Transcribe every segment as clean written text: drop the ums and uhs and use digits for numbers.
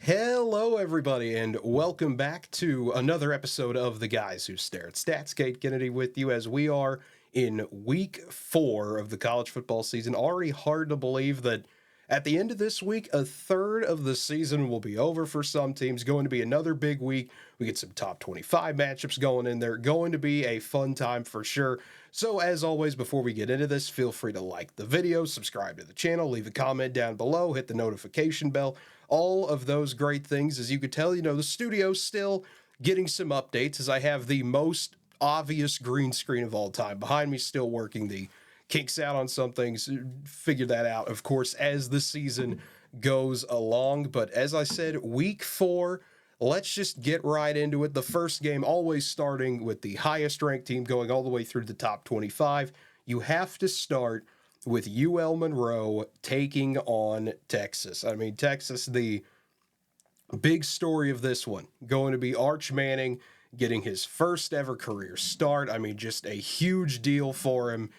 Hello, everybody, and welcome back to another episode of The Guys Who Stare at Stats. Cade Kennedy with you as we are in week 4 of the college football season. Already hard to believe that at the end of this week, a third of the season will be over for some teams. Going to be another big week. We get some top 25 matchups going in there. Going to be a fun time for sure. So as always, before we get into this, feel free to like the video, subscribe to the channel, leave a comment down below, hit the notification bell, all of those great things. As you could tell, the studio's still getting some updates as I have the most obvious green screen of all time behind me, still working the kinks out on some things. Figure that out, of course, as the season goes along. But as I said, week 4, let's just get right into it. The first game always starting with the highest ranked team going all the way through the top 25. You have to start with UL Monroe taking on Texas. I mean, Texas, the big story of this one, going to be Arch Manning getting his first ever career start. I mean, just a huge deal for him.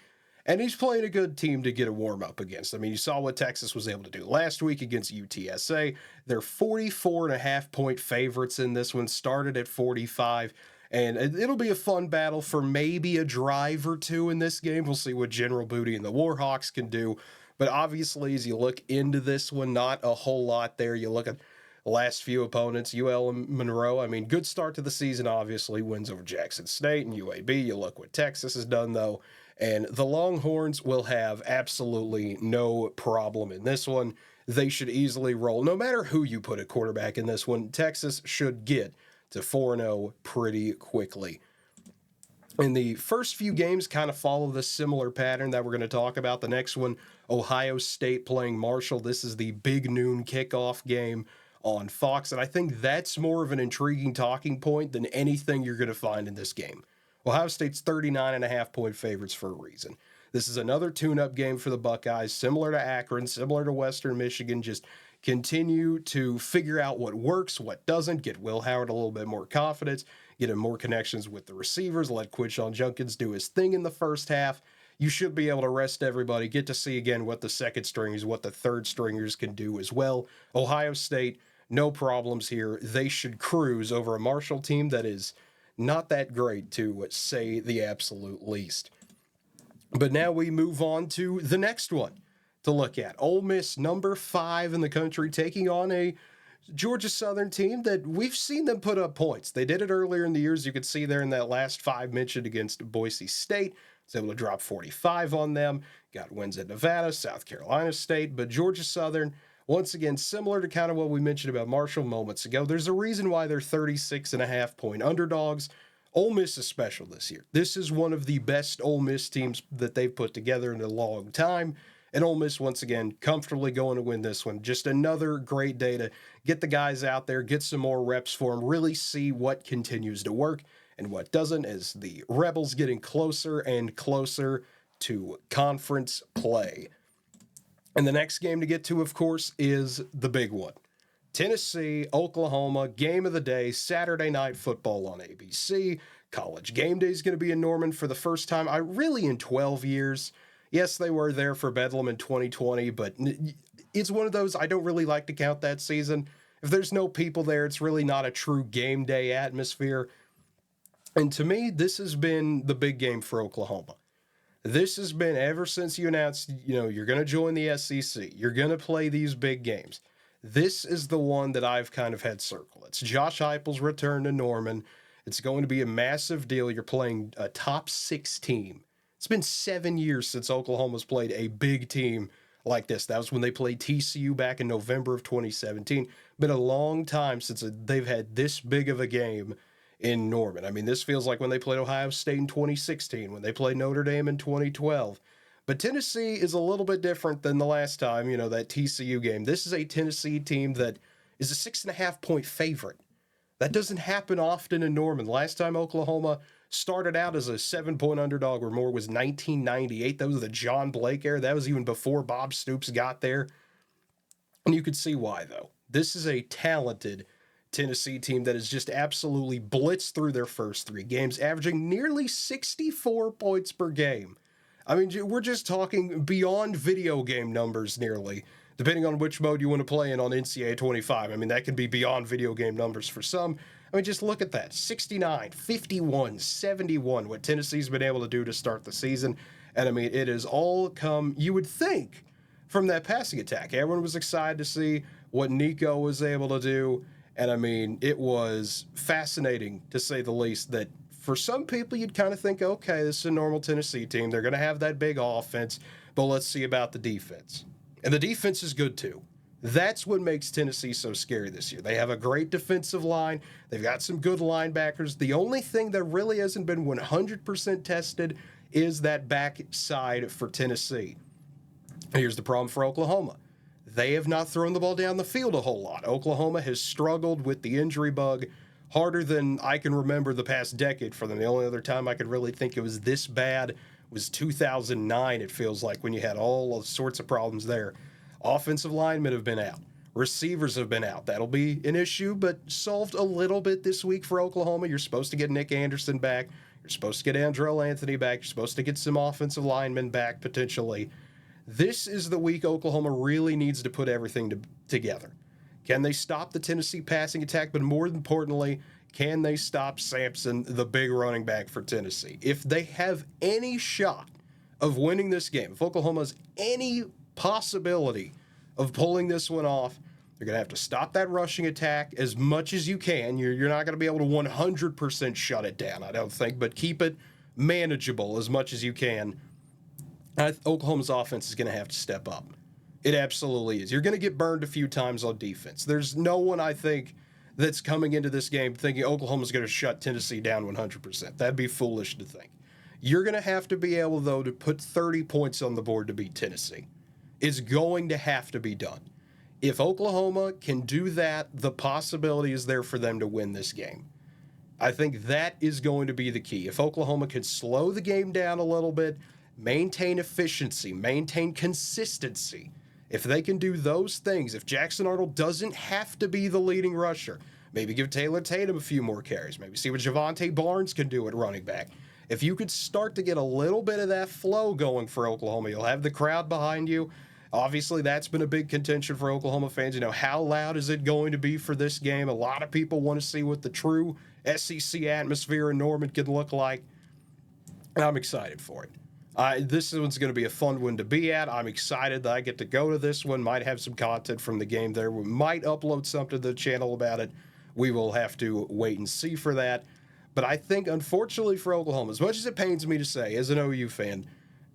And he's playing a good team to get a warm-up against. I mean, you saw what Texas was able to do last week against UTSA. They're 44.5-point favorites in this one, started at 45. And it'll be a fun battle for maybe a drive or two in this game. We'll see what General Booty and the Warhawks can do. But obviously, as you look into this one, not a whole lot there. You look at the last few opponents, UL and Monroe. I mean, good start to the season, obviously. Wins over Jackson State and UAB. You look what Texas has done, though. And the Longhorns will have absolutely no problem in this one. They should easily roll. No matter who you put at quarterback in this one, Texas should get to 4-0 pretty quickly. And the first few games kind of follow this similar pattern that we're going to talk about. The next one, Ohio State playing Marshall. This is the big noon kickoff game on Fox. And I think that's more of an intriguing talking point than anything you're going to find in this game. Ohio State's 39.5-point favorites for a reason. This is another tune-up game for the Buckeyes, similar to Akron, similar to Western Michigan. Just continue to figure out what works, what doesn't, get Will Howard a little bit more confidence, get him more connections with the receivers, let Quinshon Judkins do his thing in the first half. You should be able to rest everybody, get to see again what the second stringers, what the third stringers can do as well. Ohio State, no problems here. They should cruise over a Marshall team that is not that great, to say the absolute least. But now we move on to the next one to look at. Ole Miss, number 5 in the country, taking on a Georgia Southern team that we've seen them put up points. They did it earlier in the year, as you could see there in that last 5 mentioned against Boise State. Was able to drop 45 on them. Got wins at Nevada, South Carolina State, but Georgia Southern, once again, similar to kind of what we mentioned about Marshall moments ago, there's a reason why they're 36.5-point underdogs. Ole Miss is special this year. This is one of the best Ole Miss teams that they've put together in a long time. And Ole Miss, once again, comfortably going to win this one. Just another great day to get the guys out there, get some more reps for them, really see what continues to work and what doesn't, as the Rebels getting closer and closer to conference play. And the next game to get to, of course, is the big one. Tennessee, Oklahoma, game of the day, Saturday Night Football on ABC. College Game Day is going to be in Norman for the first time, in 12 years. Yes, they were there for Bedlam in 2020, but it's one of those, I don't really like to count that season. If there's no people there, it's really not a true game day atmosphere. And to me, this has been the big game for Oklahoma. This has been ever since you announced, you're going to join the SEC. You're going to play these big games. This is the one that I've kind of had circled. It's Josh Heupel's return to Norman. It's going to be a massive deal. You're playing a top 6 team. It's been 7 years since Oklahoma's played a big team like this. That was when they played TCU back in November of 2017. Been a long time since they've had this big of a game in Norman. I mean, this feels like when they played Ohio State in 2016, when they played Notre Dame in 2012. But Tennessee is a little bit different than the last time, that TCU game. This is a Tennessee team that is a 6.5-point favorite. That doesn't happen often in Norman. Last time Oklahoma started out as a 7-point underdog or more was 1998. That was the John Blake era. That was even before Bob Stoops got there. And you could see why, though. This is a talented Tennessee team that has just absolutely blitzed through their first 3 games, averaging nearly 64 points per game. I mean, we're just talking beyond video game numbers nearly. depending on which mode you want to play in on NCAA 25. I mean, that could be beyond video game numbers for some. I mean, just look at that. 69, 51, 71, what Tennessee's been able to do to start the season. And I mean, it has all come, you would think, from that passing attack. Everyone was excited to see what Nico was able to do. And I mean, it was fascinating, to say the least, that for some people you'd kind of think, okay, this is a normal Tennessee team. They're going to have that big offense, but let's see about the defense. And the defense is good too. That's what makes Tennessee so scary this year. They have a great defensive line. They've got some good linebackers. The only thing that really hasn't been 100% tested is that backside for Tennessee. Here's the problem for Oklahoma. They have not thrown the ball down the field a whole lot. Oklahoma has struggled with the injury bug harder than I can remember the past decade for them. The only other time I could really think it was this bad was 2009, it feels like, when you had all sorts of problems there. Offensive linemen have been out. Receivers have been out. That'll be an issue, but solved a little bit this week for Oklahoma. You're supposed to get Nick Anderson back. You're supposed to get Andrell Anthony back. You're supposed to get some offensive linemen back, potentially. This is the week Oklahoma really needs to put everything together. Can they stop the Tennessee passing attack? But more importantly, can they stop Sampson, the big running back for Tennessee? If they have any shot of winning this game, if Oklahoma has any possibility of pulling this one off, they're going to have to stop that rushing attack as much as you can. You're not going to be able to 100% shut it down, I don't think, but keep it manageable as much as you can. Oklahoma's offense is going to have to step up. It absolutely is. You're going to get burned a few times on defense. There's no one, I think, that's coming into this game thinking Oklahoma's going to shut Tennessee down 100%. That'd be foolish to think. You're going to have to be able, though, to put 30 points on the board to beat Tennessee. It's going to have to be done. If Oklahoma can do that, the possibility is there for them to win this game. I think that is going to be the key. If Oklahoma can slow the game down a little bit, maintain efficiency, maintain consistency, if they can do those things, if Jackson Arnold doesn't have to be the leading rusher, maybe give Taylor Tatum a few more carries, maybe see what Javonte Barnes can do at running back. If you could start to get a little bit of that flow going for Oklahoma, you'll have the crowd behind you. Obviously, that's been a big contention for Oklahoma fans. You know, how loud is it going to be for this game? A lot of people want to see what the true SEC atmosphere in Norman can look like. And I'm excited for it. This one's going to be a fun one to be at. I'm excited that I get to go to this one. Might have some content from the game there. We might upload something to the channel about it. We will have to wait and see for that. But I think, unfortunately for Oklahoma, as much as it pains me to say, as an OU fan,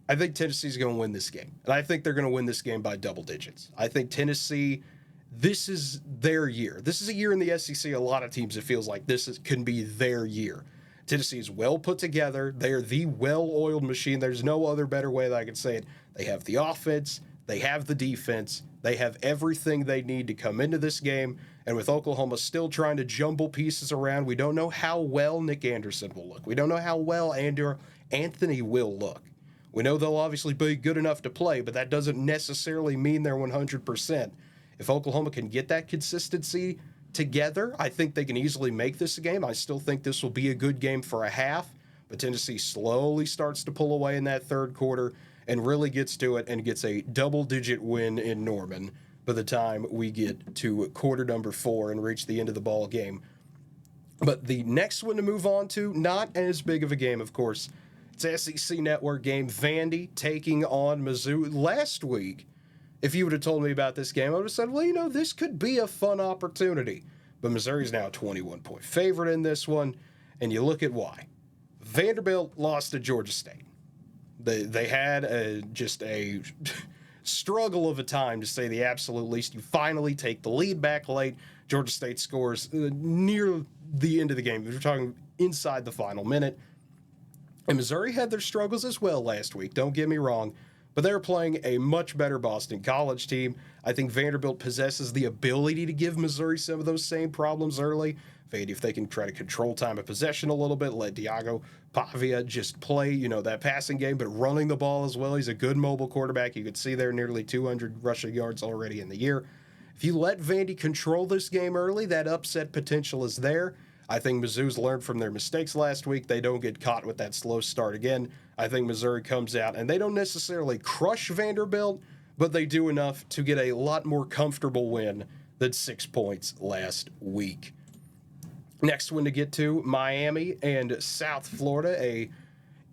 I think Tennessee's going to win this game. And I think they're going to win this game by double digits. I think Tennessee, this is their year. This is a year in the SEC, a lot of teams, it feels like can be their year. Tennessee is well put together. They are the well-oiled machine. There's no other better way that I can say it. They have the offense. They have the defense. They have everything they need to come into this game. And with Oklahoma still trying to jumble pieces around, we don't know how well Nick Anderson will look. We don't know how well Anthony will look. We know they'll obviously be good enough to play, but that doesn't necessarily mean they're 100%. If Oklahoma can get that consistency together, I think they can easily make this a game. I still think this will be a good game for a half, but Tennessee slowly starts to pull away in that third quarter and really gets to it and gets a double-digit win in Norman by the time we get to quarter number 4 and reach the end of the ball game. But the next one to move on to, not as big of a game, of course. It's SEC Network game. Vandy taking on Mizzou. Last week, if you would have told me about this game, I would have said, well, you know, this could be a fun opportunity. But Missouri's now a 21-point favorite in this one, and you look at why. Vanderbilt lost to Georgia State. They had just a struggle of a time, to say the absolute least. You finally take the lead back late. Georgia State scores near the end of the game. We're talking inside the final minute. And Missouri had their struggles as well last week, don't get me wrong, but they're playing a much better Boston College team. I think Vanderbilt possesses the ability to give Missouri some of those same problems early. Vandy, if they can try to control time of possession a little bit, let Diago Pavia just play, that passing game, but running the ball as well. He's a good mobile quarterback. You could see there nearly 200 rushing yards already in the year. If you let Vandy control this game early, that upset potential is there. I think Mizzou's learned from their mistakes last week. They don't get caught with that slow start again. I think Missouri comes out, and they don't necessarily crush Vanderbilt, but they do enough to get a lot more comfortable win than 6 points last week. Next one to get to, Miami and South Florida, a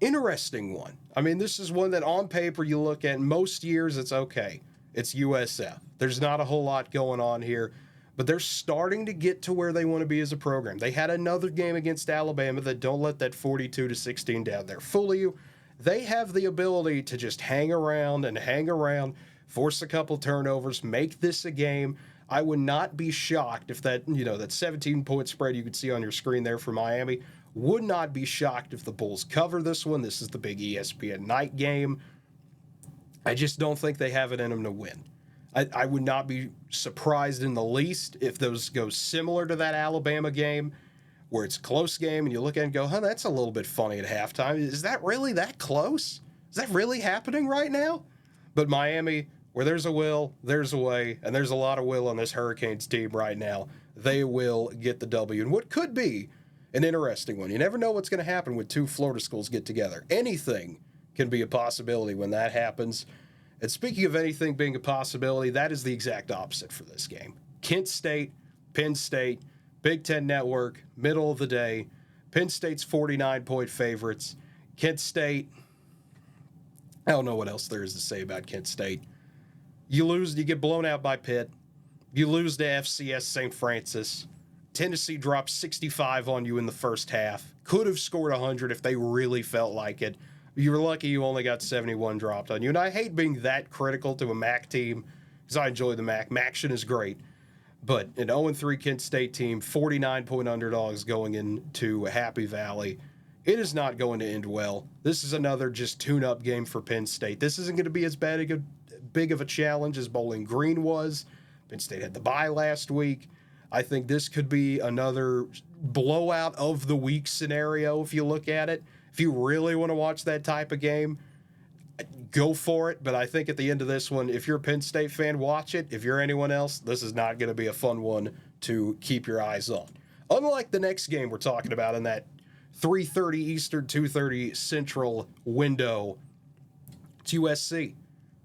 interesting one. I mean, this is one that on paper you look at, most years it's okay. It's USF. There's not a whole lot going on here, but they're starting to get to where they want to be as a program. They had another game against Alabama that don't let that 42-16 down there fool you. They have the ability to just hang around, force a couple turnovers, make this a game. I would not be shocked if that 17-point spread you could see on your screen there for Miami, would not be shocked if the Bulls cover this one. This is the big ESPN night game. I just don't think they have it in them to win. I would not be surprised in the least if those go similar to that Alabama game, where it's a close game and you look at it and go, that's a little bit funny at halftime. Is that really that close? Is that really happening right now? But Miami, where there's a will, there's a way, and there's a lot of will on this Hurricanes team right now. They will get the W. And what could be an interesting one. You never know what's going to happen when two Florida schools get together. Anything can be a possibility when that happens. And speaking of anything being a possibility, that is the exact opposite for this game. Kent State, Penn State, Big Ten Network, middle of the day. Penn State's 49-point favorites. Kent State, I don't know what else there is to say about Kent State. You lose, you get blown out by Pitt. You lose to FCS St. Francis. Tennessee dropped 65 on you in the first half. Could have scored 100 if they really felt like it. You were lucky you only got 71 dropped on you. And I hate being that critical to a MAC team because I enjoy the MAC. MACtion is great. But an 0-3 Kent State team, 49-point underdogs going into Happy Valley. It is not going to end well. This is another just tune-up game for Penn State. This isn't going to be as big of a challenge as Bowling Green was. Penn State had the bye last week. I think this could be another blowout of the week scenario if you look at it. If you really want to watch that type of game, go for it. But I think at the end of this one, if you're a Penn State fan, watch it. If you're anyone else, this is not going to be a fun one to keep your eyes on. Unlike the next game we're talking about in that 3:30 Eastern, 2:30 Central window, it's USC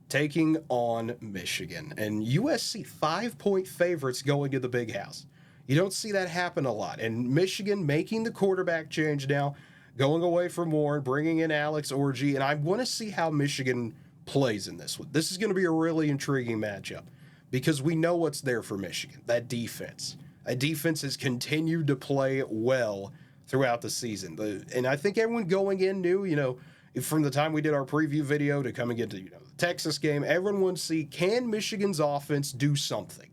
taking on Michigan. And USC 5-point favorites going to the Big House. You don't see that happen a lot. And Michigan making the quarterback change now, going away from Warren, bringing in Alex Orji. And I want to see how Michigan plays in this one. This is going to be a really intriguing matchup because we know what's there for Michigan, that defense. That defense has continued to play well throughout the season. And I think everyone going in knew, from the time we did our preview video to coming into the Texas game, everyone wants to see, can Michigan's offense do something?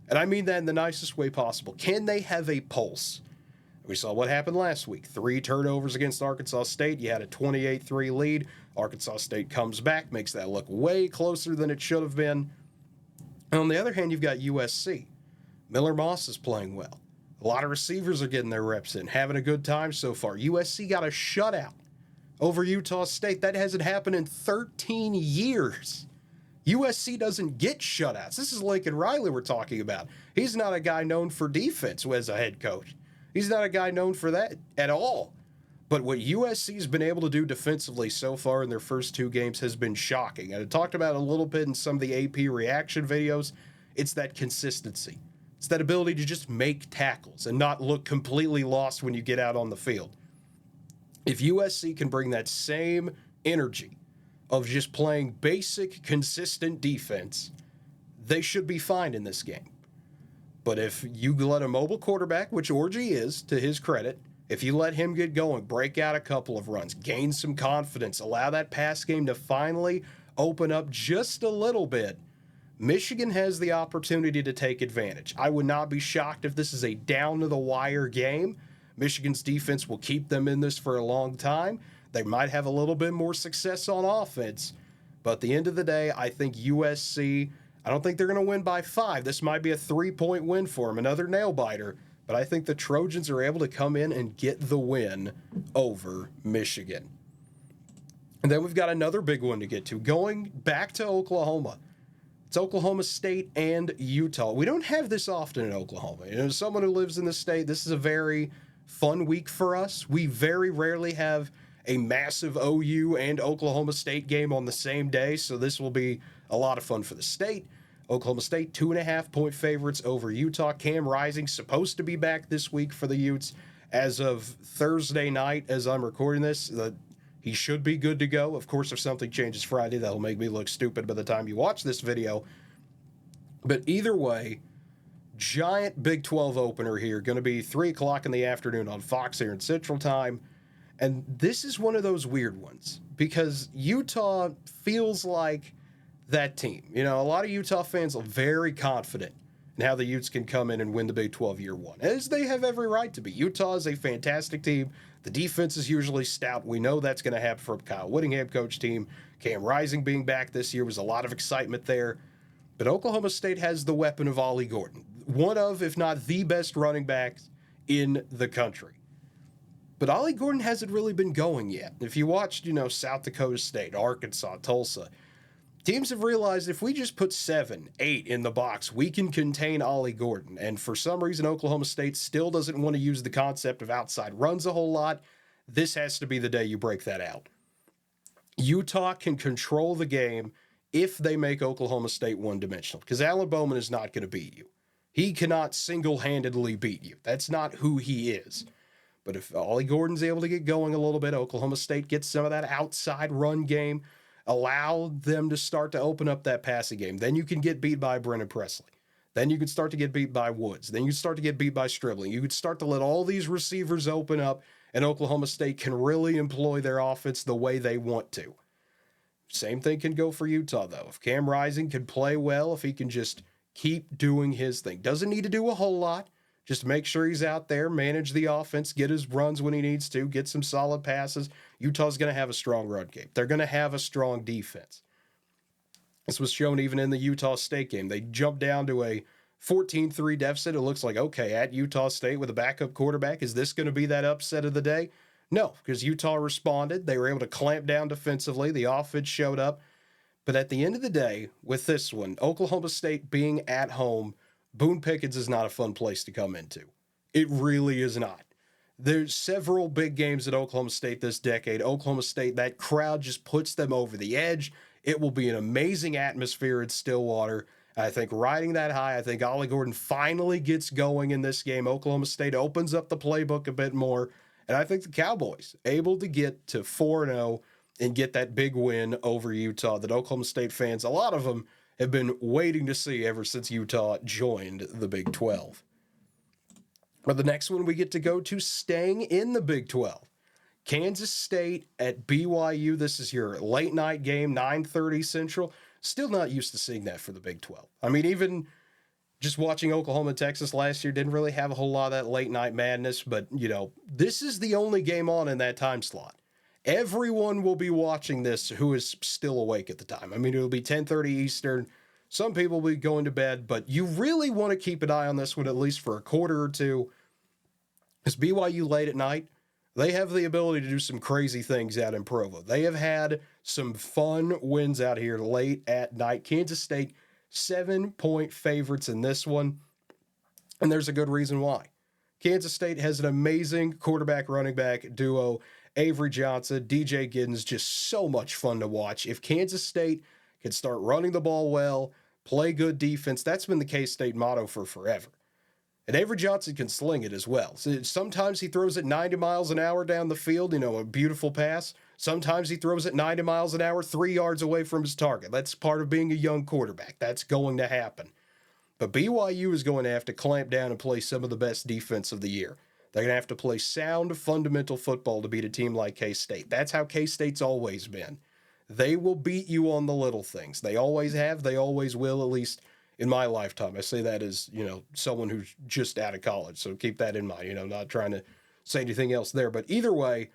And I mean that in the nicest way possible. Can they have a pulse? We saw what happened last week. 3 turnovers against Arkansas State. You had a 28-3 lead. Arkansas State comes back, makes that look way closer than it should have been. And on the other hand, you've got USC. Miller Moss is playing well. A lot of receivers are getting their reps in, having a good time so far. USC got a shutout over Utah State. That hasn't happened in 13 years. USC doesn't get shutouts. This is Lincoln Riley we're talking about. He's not a guy known for defense as a head coach. He's not a guy known for that at all. But what USC's been able to do defensively so far in their first 2 games has been shocking. And I talked about it a little bit in some of the AP reaction videos. It's that consistency. It's that ability to just make tackles and not look completely lost when you get out on the field. If USC can bring that same energy of just playing basic, consistent defense, they should be fine in this game. But if you let a mobile quarterback, which Orji is, to his credit, if you let him get going, break out a couple of runs, gain some confidence, allow that pass game to finally open up just a little bit, Michigan has the opportunity to take advantage. I would not be shocked if this is a down-to-the-wire game. Michigan's defense will keep them in this for a long time. They might have a little bit more success on offense. But at the end of the day, I think USC, I don't think they're going to win by 5. This might be a 3-point win for them, another nail-biter. But I think the Trojans are able to come in and get the win over Michigan. And then we've got another big one to get to. Going back to Oklahoma. It's Oklahoma State and Utah. We don't have this often in Oklahoma. As someone who lives in the state, this is a very fun week for us. We very rarely have a massive OU and Oklahoma State game on the same day, so this will be a lot of fun for the state. Oklahoma State, 2.5-point favorites over Utah. Cam Rising supposed to be back this week for the Utes. As of Thursday night, as I'm recording this, he should be good to go. Of course, if something changes Friday, that'll make me look stupid by the time you watch this video. But either way, giant Big 12 opener here, going to be 3 o'clock in the afternoon on Fox here in Central Time. And this is one of those weird ones because Utah feels like that team. You know, a lot of Utah fans are very confident in how the Utes can come in and win the Big 12 year one, as they have every right to be. Utah is a fantastic team. The defense is usually stout. We know that's going to happen from Kyle Whittingham coach team. Cam Rising being back this year was a lot of excitement there. But Oklahoma State has the weapon of Ollie Gordon, one of, if not the best running backs in the country. But Ollie Gordon hasn't really been going yet. If you watched, South Dakota State, Arkansas, Tulsa, teams have realized if we just put 7, 8 in the box, we can contain Ollie Gordon. And for some reason, Oklahoma State still doesn't want to use the concept of outside runs a whole lot. This has to be the day you break that out. Utah can control the game if they make Oklahoma State one-dimensional, because Alan Bowman is not going to beat you. He cannot single-handedly beat you. That's not who he is. But if Ollie Gordon's able to get going a little bit, Oklahoma State gets some of that outside run game, allow them to start to open up that passing game. Then you can get beat by Brennan Presley. Then you can start to get beat by Woods. Then you can start to get beat by Stribling. You can start to let all these receivers open up, and Oklahoma State can really employ their offense the way they want to. Same thing can go for Utah, though. If Cam Rising can play well, if he can just keep doing his thing. Doesn't need to do a whole lot. Just make sure he's out there, manage the offense, get his runs when he needs to, get some solid passes. Utah's going to have a strong run game. They're going to have a strong defense. This was shown even in the Utah State game. They jumped down to a 14-3 deficit. It looks like, okay, at Utah State with a backup quarterback, is this going to be that upset of the day? No, because Utah responded. They were able to clamp down defensively. The offense showed up. But at the end of the day, with this one, Oklahoma State being at home, Boone Pickens is not a fun place to come into. It really is not. There's several big games at Oklahoma State this decade. Oklahoma State, that crowd just puts them over the edge. It will be an amazing atmosphere in Stillwater. I think riding that high, I think Ollie Gordon finally gets going in this game. Oklahoma State opens up the playbook a bit more. And I think the Cowboys able to get to 4-0 and get that big win over Utah that Oklahoma State fans, a lot of them, have been waiting to see ever since Utah joined the Big 12. But the next one we get to go to, staying in the Big 12. Kansas State at BYU. This is your late night game, 9:30 Central. Still not used to seeing that for the Big 12. I mean, even just watching Oklahoma and Texas last year didn't really have a whole lot of that late night madness, but, this is the only game on in that time slot. Everyone will be watching this who is still awake at the time. I mean, it'll be 10:30 Eastern. Some people will be going to bed, but you really want to keep an eye on this one at least for a quarter or two. Because BYU late at night, they have the ability to do some crazy things out in Provo. They have had some fun wins out here late at night. Kansas State, 7-point favorites in this one, and there's a good reason why. Kansas State has an amazing quarterback running back duo. Avery Johnson, DJ Giddens, just so much fun to watch. If Kansas State can start running the ball well, play good defense, that's been the K-State motto for forever. And Avery Johnson can sling it as well. So sometimes he throws it 90 miles an hour down the field, a beautiful pass. Sometimes he throws it 90 miles an hour 3 yards away from his target. That's part of being a young quarterback. That's going to happen. But BYU is going to have to clamp down and play some of the best defense of the year. They're going to have to play sound, fundamental football to beat a team like K-State. That's how K-State's always been. They will beat you on the little things. They always have. They always will, at least in my lifetime. I say that as, someone who's just out of college. So keep that in mind, not trying to say anything else there. But either way,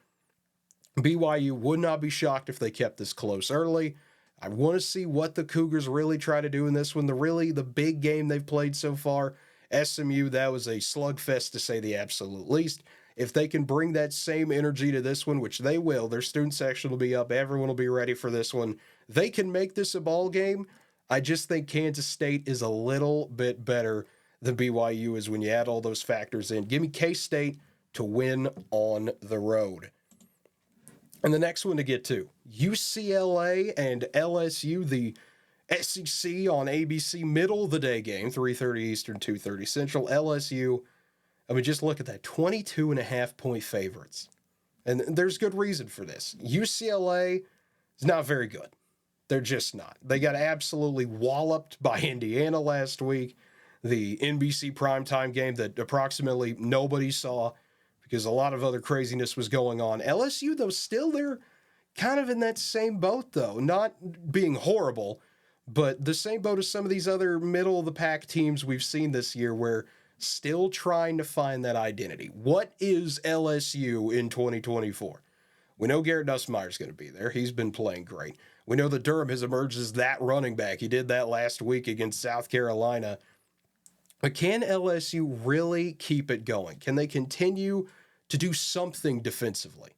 BYU would not be shocked if they kept this close early. I want to see what the Cougars really try to do in this one. The big game they've played so far, SMU, that was a slugfest to say the absolute least. If they can bring that same energy to this one, which they will, their student section will be up, everyone will be ready for this one. They can make this a ball game. I just think Kansas State is a little bit better than BYU is when you add all those factors in. Give me K-State to win on the road. And the next one to get to, UCLA and LSU, the SEC on ABC, middle of the day game, 3:30 Eastern, 2:30 Central. LSU, I mean, just look at that, 22.5-point favorites. And there's good reason for this. UCLA is not very good. They're just not. They got absolutely walloped by Indiana last week. The NBC primetime game that approximately nobody saw because a lot of other craziness was going on. LSU, though, still they're kind of in that same boat, though. Not being horrible, but the same boat as some of these other middle-of-the-pack teams we've seen this year where still trying to find that identity. What is LSU in 2024? We know Garrett Nussmeier's going to be there. He's been playing great. We know that Durham has emerged as that running back. He did that last week against South Carolina. But can LSU really keep it going? Can they continue to do something defensively?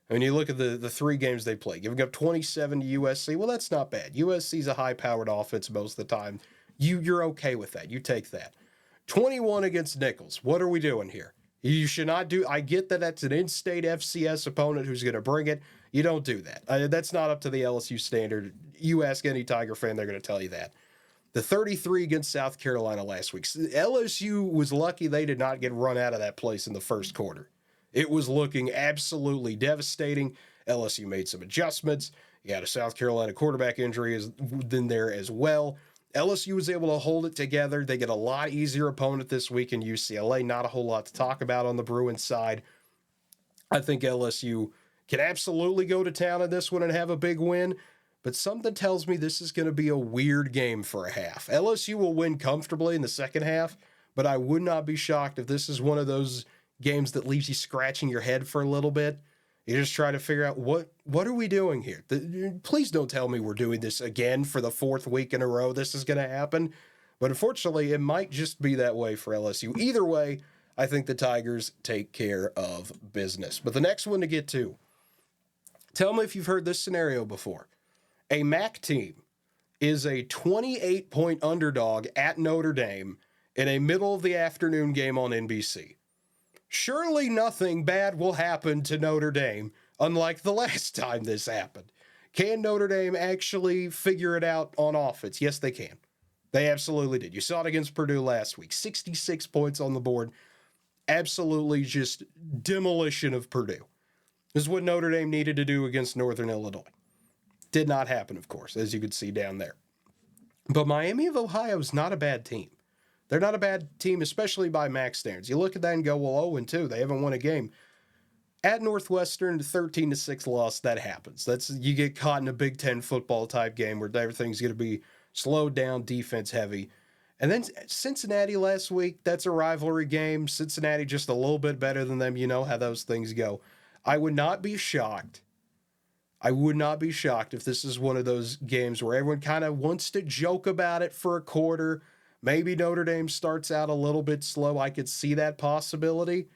I mean, you look at the three games they play, giving up 27 to USC. Well, that's not bad. USC's a high-powered offense most of the time. You're okay with that. You take that. 21 against Nichols. What are we doing here? You should not do. I get that that's an in-state FCS opponent who's going to bring it. You don't do that. That's not up to the LSU standard. You ask any Tiger fan, they're going to tell you that. The 33 against South Carolina last week. LSU was lucky they did not get run out of that place in the first quarter. It was looking absolutely devastating. LSU made some adjustments. You had a South Carolina quarterback injury in there as well. LSU was able to hold it together. They get a lot easier opponent this week in UCLA. Not a whole lot to talk about on the Bruins side. I think LSU can absolutely go to town in this one and have a big win, but something tells me this is going to be a weird game for a half. LSU will win comfortably in the second half, but I would not be shocked if this is one of those games that leaves you scratching your head for a little bit. You just try to figure out what are we doing here? Please don't tell me we're doing this again for the fourth week in a row. This is going to happen. But unfortunately, it might just be that way for LSU. Either way, I think the Tigers take care of business. But the next one to get to, tell me if you've heard this scenario before. A MAC team is a 28-point underdog at Notre Dame in a middle-of-the-afternoon game on NBC. Surely nothing bad will happen to Notre Dame, unlike the last time this happened. Can Notre Dame actually figure it out on offense? Yes, they can. They absolutely did. You saw it against Purdue last week. 66 points on the board. Absolutely just demolition of Purdue. This is what Notre Dame needed to do against Northern Illinois. Did not happen, of course, as you could see down there. But Miami of Ohio is not a bad team. They're not a bad team, especially by MAC standards. You look at that and go, well, 0-2. They haven't won a game. At Northwestern, 13-6 loss, that happens. You get caught in a Big Ten football type game where everything's going to be slowed down, defense heavy. And then Cincinnati last week, that's a rivalry game. Cincinnati just a little bit better than them. You know how those things go. I would not be shocked. I would not be shocked if this is one of those games where everyone kind of wants to joke about it for a quarter. Maybe Notre Dame starts out a little bit slow. I could see that possibility.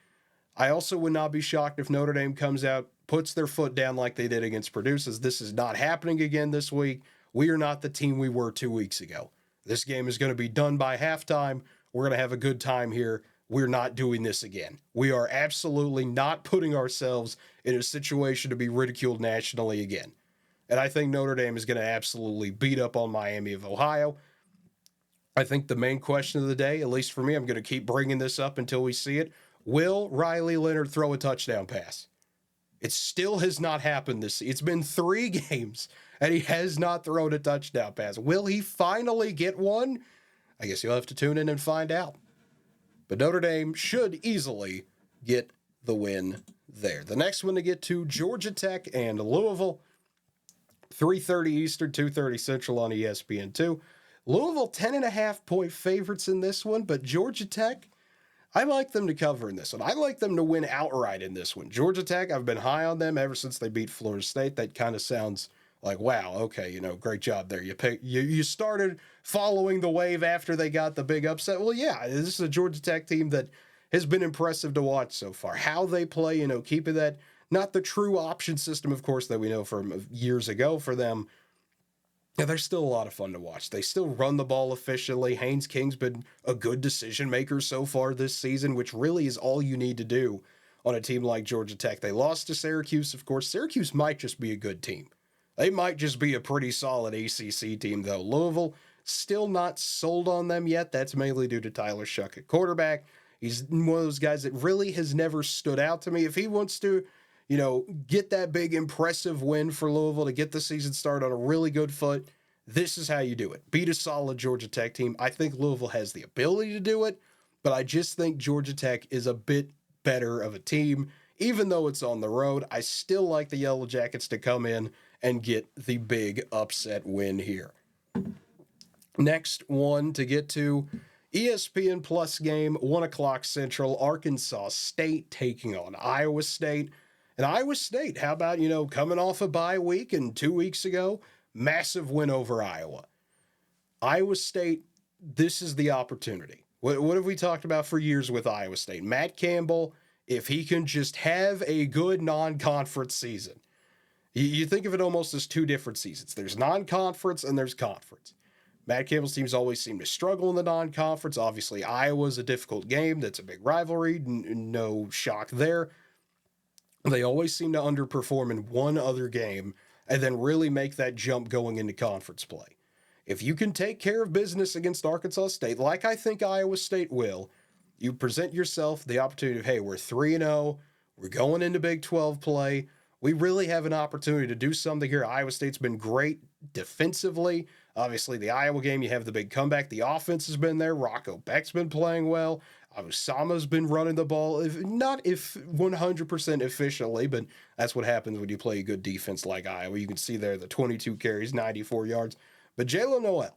I also would not be shocked if Notre Dame comes out, puts their foot down like they did against Purdue, says this is not happening again this week. We are not the team we were 2 weeks ago. This game is going to be done by halftime. We're going to have a good time here. We're not doing this again. We are absolutely not putting ourselves in a situation to be ridiculed nationally again. And I think Notre Dame is going to absolutely beat up on Miami of Ohio. I think the main question of the day, at least for me, I'm going to keep bringing this up until we see it. Will Riley Leonard throw a touchdown pass? It still has not happened this season. It's been 3 games, and he has not thrown a touchdown pass. Will he finally get one? I guess you'll have to tune in and find out. But Notre Dame should easily get the win there. The next one to get to, Georgia Tech and Louisville. 3:30 Eastern, 2:30 Central on ESPN2. Louisville, 10.5-point favorites in this one, but Georgia Tech, I like them to cover in this one. I like them to win outright in this one. Georgia Tech, I've been high on them ever since they beat Florida State. That kind of sounds like, wow, okay, great job there. You started following the wave after they got the big upset. Well, yeah, this is a Georgia Tech team that has been impressive to watch so far. How they play, keeping that, not the true option system, of course, that we know from years ago for them. Yeah, they're still a lot of fun to watch. They still run the ball efficiently. Haynes King's been a good decision maker so far this season, which really is all you need to do on a team like Georgia Tech. They lost to Syracuse, of course. Syracuse might just be a good team. They might just be a pretty solid ACC team, though. Louisville, still not sold on them yet. That's mainly due to Tyler Shuck at quarterback. He's one of those guys that really has never stood out to me. If he wants to, get that big, impressive win for Louisville to get the season started on a really good foot, this is how you do it. Beat a solid Georgia Tech team. I think Louisville has the ability to do it, but I just think Georgia Tech is a bit better of a team. Even though it's on the road, I still like the Yellow Jackets to come in and get the big upset win here. Next one to get to, ESPN Plus game, 1 o'clock Central, Arkansas State taking on Iowa State. And Iowa State, how about, coming off a bye week and 2 weeks ago, massive win over Iowa. Iowa State, this is the opportunity. What have we talked about for years with Iowa State? Matt Campbell, if he can just have a good non-conference season. You think of it almost as two different seasons. There's non-conference and there's conference. Matt Campbell's teams always seem to struggle in the non-conference. Obviously, Iowa's a difficult game. That's a big rivalry. No shock there. They always seem to underperform in one other game and then really make that jump going into conference play. If you can take care of business against Arkansas State, like I think Iowa State will, you present yourself the opportunity of, hey, we're 3-0, we're going into Big 12 play, we really have an opportunity to do something here. Iowa State's been great defensively. Obviously, the Iowa game, you have the big comeback. The offense has been there. Rocco Beck's been playing well. Osama's been running the ball, not 100% efficiently, but that's what happens when you play a good defense like Iowa. You can see there the 22 carries, 94 yards. But Jalen Noel,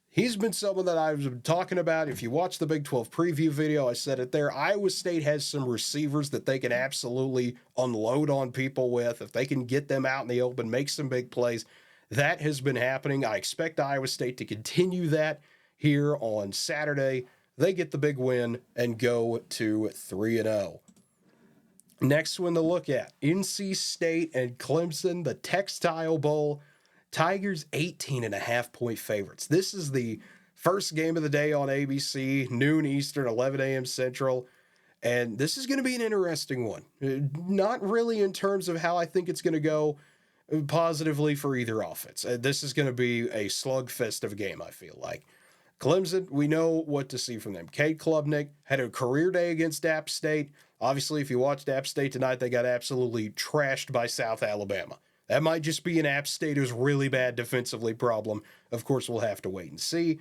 he's been someone that I've been talking about. If you watch the Big 12 preview video, I said it there. Iowa State has some receivers that they can absolutely unload on people with. If they can get them out in the open, make some big plays, that has been happening. I expect Iowa State to continue that here on Saturday. They get the big win and go to 3-0. Next one to look at, NC State and Clemson, the Textile Bowl. Tigers 18.5-point favorites. This is the first game of the day on ABC, noon Eastern, 11 a.m. Central. And this is going to be an interesting one. Not really in terms of how I think it's going to go positively for either offense. This is going to be a slugfest of a game, I feel like. Clemson, we know what to see from them. Cade Klubnik had a career day against App State. Obviously, if you watched App State tonight, they got absolutely trashed by South Alabama. That might just be an App State who's really bad defensively problem. Of course, we'll have to wait and see.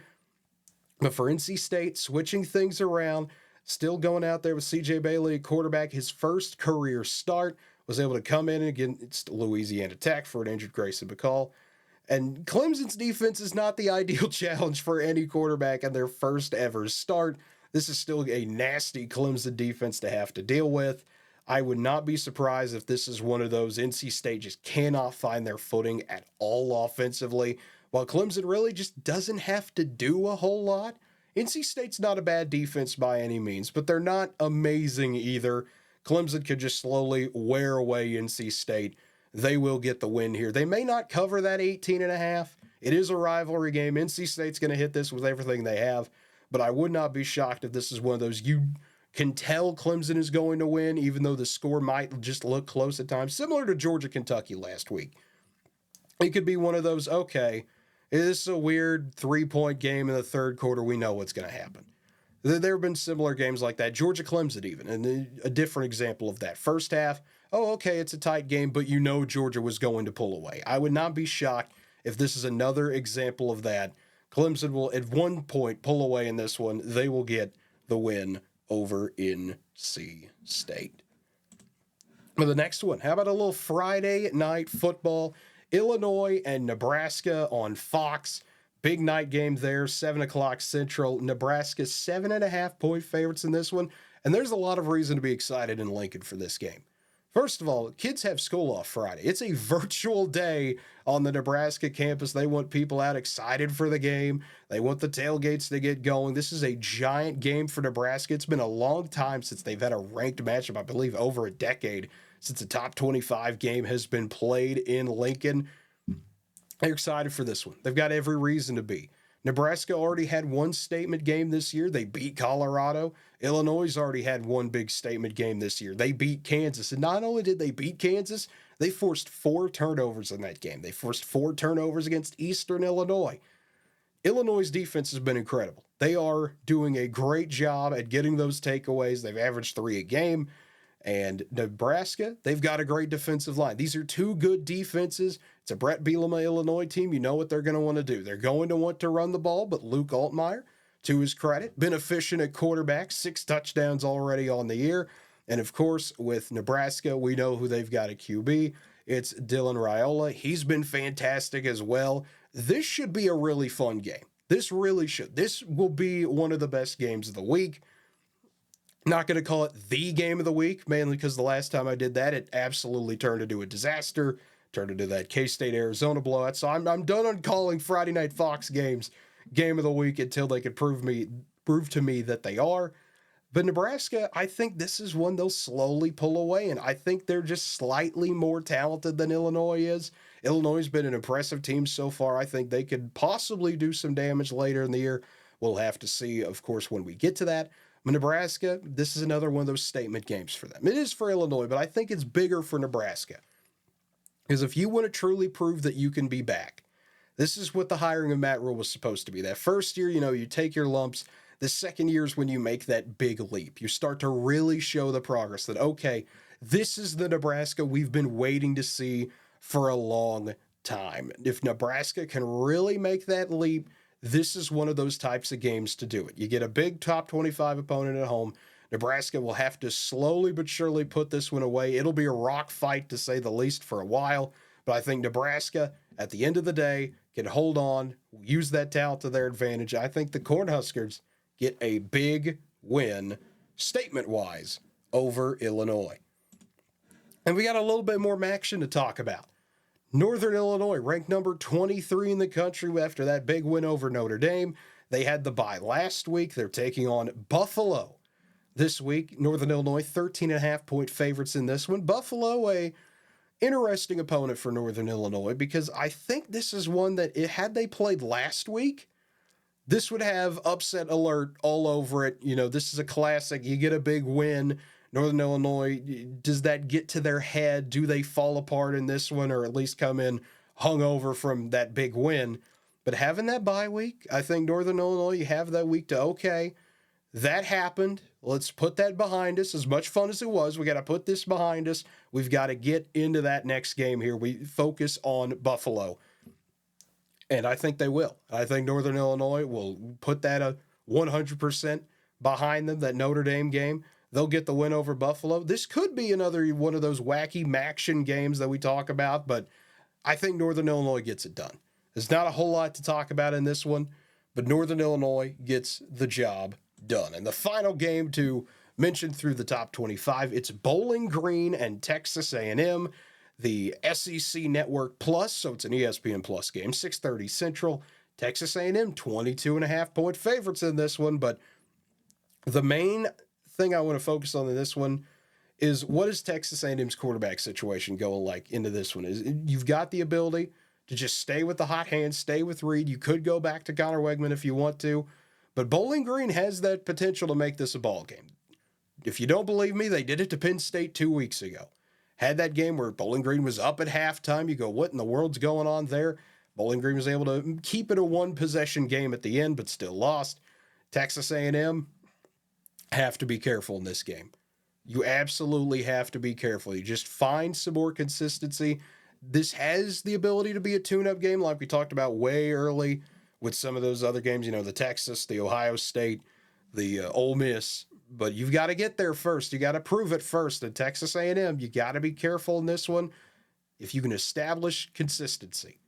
But for NC State, switching things around, still going out there with C.J. Bailey, quarterback, his first career start, was able to come in against Louisiana Tech for an injured Grayson McCall. And Clemson's defense is not the ideal challenge for any quarterback in their first ever start. This is still a nasty Clemson defense to have to deal with. I would not be surprised if this is one of those NC State just cannot find their footing at all offensively, while Clemson really just doesn't have to do a whole lot. NC State's not a bad defense by any means, but they're not amazing either. Clemson could just slowly wear away NC State. They will get the win here. They may not cover that 18.5. It is a rivalry game. NC State's going to hit this with everything they have, but I would not be shocked if this is one of those you can tell Clemson is going to win, even though the score might just look close at times, similar to Georgia-Kentucky last week. It could be one of those, okay, this is a weird 3-point game in the third quarter. We know what's going to happen. There have been similar games like that. Georgia-Clemson even, and a different example of that. First half, oh, okay, it's a tight game, but you know Georgia was going to pull away. I would not be shocked if this is another example of that. Clemson will, at one point, pull away in this one. They will get the win over NC State. But the next one, how about a little Friday night football? Illinois and Nebraska on Fox. Big night game there, 7 o'clock Central. Nebraska 7.5-point favorites in this one. And there's a lot of reason to be excited in Lincoln for this game. First of all, kids have school off Friday. It's a virtual day on the Nebraska campus. They want people out excited for the game. They want the tailgates to get going. This is a giant game for Nebraska. It's been a long time since they've had a ranked matchup, I believe over a decade, since a top 25 game has been played in Lincoln. They're excited for this one. They've got every reason to be. Nebraska already had one statement game this year. They beat Colorado. Illinois already had one big statement game this year. They beat Kansas. And not only did they beat Kansas, they forced 4 turnovers in that game. They forced 4 turnovers against Eastern Illinois. Illinois' defense has been incredible. They are doing a great job at getting those takeaways. They've averaged 3 a game. And Nebraska, they've got a great defensive line. These are 2 good defenses. It's a Brett Bielema Illinois team. You know what they're going to want to do. They're going to want to run the ball, but Luke Altmaier, to his credit, been efficient at quarterback, 6 touchdowns already on the year. And of course, with Nebraska, we know who they've got at QB. It's Dylan Raiola. He's been fantastic as well. This should be a really fun game. This really should. This will be one of the best games of the week. Not going to call it the game of the week, mainly because the last time I did that, it absolutely turned into a disaster, turned into that K-State Arizona blowout. So I'm done on calling Friday Night Fox games game of the week until they could prove to me that they are. But Nebraska, I think this is one they'll slowly pull away, and I think they're just slightly more talented than Illinois is. Illinois has been an impressive team so far. I think they could possibly do some damage later in the year. We'll have to see, of course, when we get to that. Nebraska, this is another one of those statement games for them. It is for Illinois, but I think it's bigger for Nebraska. Because if you want to truly prove that you can be back, this is what the hiring of Matt Rhule was supposed to be. That first year, you take your lumps. The second year is when you make that big leap. You start to really show the progress that, okay, this is the Nebraska we've been waiting to see for a long time. If Nebraska can really make that leap, this is one of those types of games to do it. You get a big top 25 opponent at home. Nebraska will have to slowly but surely put this one away. It'll be a rock fight, to say the least, for a while. But I think Nebraska, at the end of the day, can hold on, use that talent to their advantage. I think the Cornhuskers get a big win, statement-wise, over Illinois. And we got a little bit more action to talk about. Northern Illinois, ranked number 23 in the country after that big win over Notre Dame. They had the bye last week. They're taking on Buffalo this week. Northern Illinois, 13.5-point favorites in this one. Buffalo, a interesting opponent for Northern Illinois, because I think this is one that, had they played last week, this would have upset alert all over it. This is a classic. You get a big win. Northern Illinois, does that get to their head? Do they fall apart in this one, or at least come in hungover from that big win? But having that bye week, I think Northern Illinois, you have that week to, okay, that happened. Let's put that behind us. As much fun as it was, we got to put this behind us. We've got to get into that next game here. We focus on Buffalo. And I think they will. I think Northern Illinois will put that 100% behind them, that Notre Dame game. They'll get the win over Buffalo. This could be another one of those wacky Maction games that we talk about, but I think Northern Illinois gets it done. There's not a whole lot to talk about in this one, but Northern Illinois gets the job done. And the final game to mention through the top 25, it's Bowling Green and Texas A&M, the SEC Network Plus, so it's an ESPN Plus game, 6:30 Central. Texas A&M, 22.5-point favorites in this one, but the main thing I want to focus on in this one is, what is Texas A&M's quarterback situation going like into this one? You've got the ability to just stay with the hot hand, stay with Reed. You could go back to Connor Wegman if you want to, but Bowling Green has that potential to make this a ball game. If you don't believe me, they did it to Penn State 2 weeks ago. Had that game where Bowling Green was up at halftime. You go, what in the world's going on there? Bowling Green was able to keep it a one-possession game at the end, but still lost. Texas A&M, have to be careful in this game. You absolutely have to be careful. You just find some more consistency. This has the ability to be a tune-up game, like we talked about way early with some of those other games, the Texas, the Ohio State, the Ole Miss. But you've got to get there first. You got to prove it first. And Texas A&M, you got to be careful in this one. If you can establish consistency,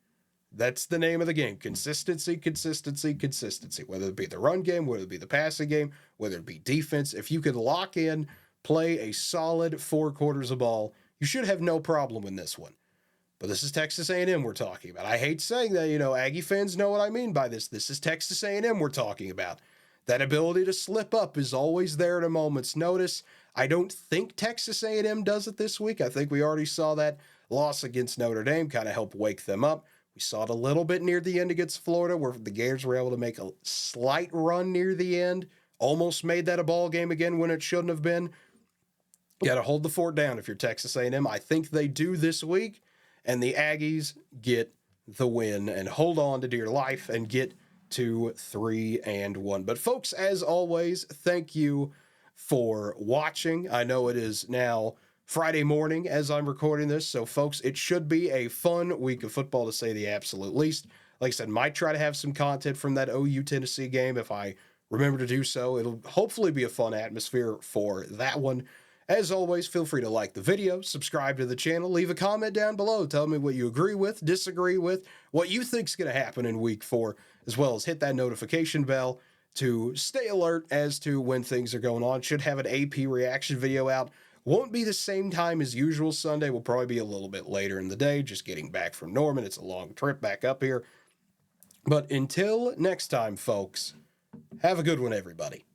that's the name of the game. Consistency, consistency, consistency. Whether it be the run game, whether it be the passing game, whether it be defense. If you could lock in, play a solid 4 quarters of ball, you should have no problem in this one. But this is Texas A&M we're talking about. I hate saying that, Aggie fans know what I mean by this. This is Texas A&M we're talking about. That ability to slip up is always there at a moment's notice. I don't think Texas A&M does it this week. I think we already saw that loss against Notre Dame kind of help wake them up. We saw it a little bit near the end against Florida, where the Gators were able to make a slight run near the end. Almost made that a ball game again when it shouldn't have been. Got to hold the fort down if you're Texas A&M. I think they do this week, and the Aggies get the win and hold on to dear life and get to 3-1. But folks, as always, thank you for watching. I know it is now Friday morning as I'm recording this, so folks, it should be a fun week of football to say the absolute least. Like I said, might try to have some content from that OU Tennessee game if I remember to do so. It'll hopefully be a fun atmosphere for that one. As always, feel free to like the video, subscribe to the channel, leave a comment down below, tell me what you agree with, disagree with, what you think's going to happen in week 4, as well as hit that notification bell to stay alert as to when things are going on. Should have an AP reaction video out. Won't be the same time as usual Sunday. Will probably be a little bit later in the day, just getting back from Norman. It's a long trip back up here. But until next time, folks, have a good one, everybody.